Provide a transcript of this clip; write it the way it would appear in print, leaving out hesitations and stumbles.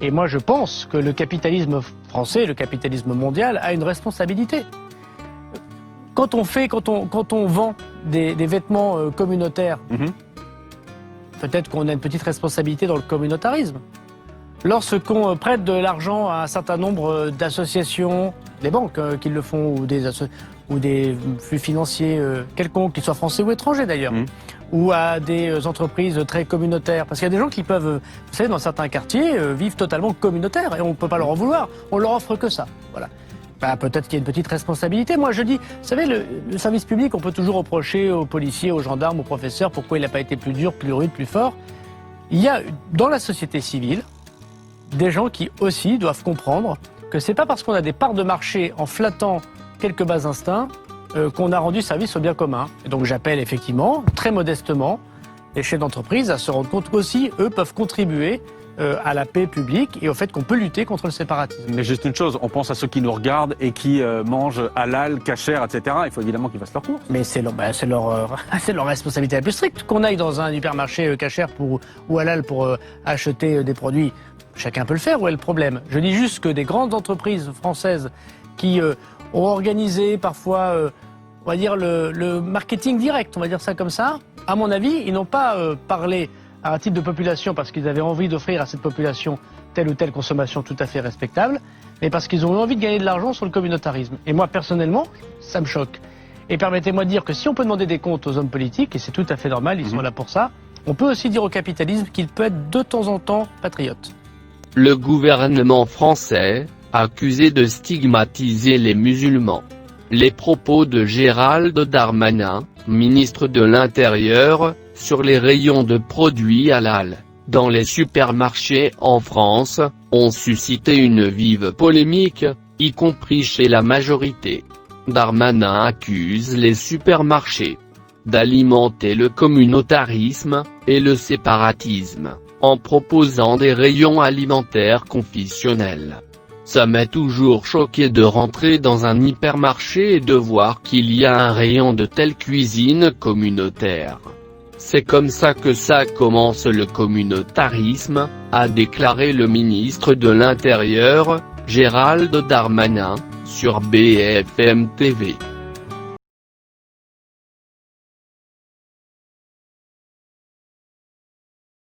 Et moi, je pense que le capitalisme français, le capitalisme mondial, a une responsabilité. Quand on vend des vêtements communautaires, peut-être qu'on a une petite responsabilité dans le communautarisme. Lorsqu'on prête de l'argent à un certain nombre d'associations, des banques qui le font, ou des flux financiers quelconques, qu'ils soient français ou étrangers d'ailleurs, ou à des entreprises très communautaires. Parce qu'il y a des gens qui peuvent, vous savez, dans certains quartiers, vivre totalement communautaires, et on ne peut pas leur en vouloir. On leur offre que ça. Voilà. Bah, peut-être qu'il y a une petite responsabilité. Moi, je dis, vous savez, le service public, on peut toujours reprocher aux policiers, aux gendarmes, aux professeurs, pourquoi il n'a pas été plus dur, plus rude, plus fort. Il y a, dans la société civile, des gens qui aussi doivent comprendre que c'est pas parce qu'on a des parts de marché en flattant quelques bas instincts qu'on a rendu service au bien commun. Et donc j'appelle effectivement, très modestement, les chefs d'entreprise à se rendre compte qu'aussi, eux, peuvent contribuer à la paix publique et au fait qu'on peut lutter contre le séparatisme. Mais juste une chose, on pense à ceux qui nous regardent et qui mangent halal, kasher, etc. Il faut évidemment qu'ils fassent leur course. Mais c'est leur responsabilité la plus stricte. Qu'on aille dans un hypermarché kasher ou halal pour acheter des produits, chacun peut le faire. Où est le problème? Je dis juste que des grandes entreprises françaises qui ont organisé parfois, on va dire, le marketing direct, on va dire ça comme ça, à mon avis, ils n'ont pas parlé à un type de population parce qu'ils avaient envie d'offrir à cette population telle ou telle consommation tout à fait respectable, mais parce qu'ils ont eu envie de gagner de l'argent sur le communautarisme. Et moi, personnellement, ça me choque. Et permettez-moi de dire que si on peut demander des comptes aux hommes politiques, et c'est tout à fait normal, ils sont là pour ça, on peut aussi dire au capitalisme qu'il peut être de temps en temps patriote. Le gouvernement français, accusé de stigmatiser les musulmans. Les propos de Gérald Darmanin, ministre de l'Intérieur, sur les rayons de produits halal dans les supermarchés en France, ont suscité une vive polémique, y compris chez la majorité. Darmanin accuse les supermarchés d'alimenter le communautarisme et le séparatisme, en proposant des rayons alimentaires confessionnels. Ça m'est toujours choqué de rentrer dans un hypermarché et de voir qu'il y a un rayon de telle cuisine communautaire. C'est comme ça que ça commence le communautarisme, a déclaré le ministre de l'Intérieur, Gérald Darmanin, sur BFM TV.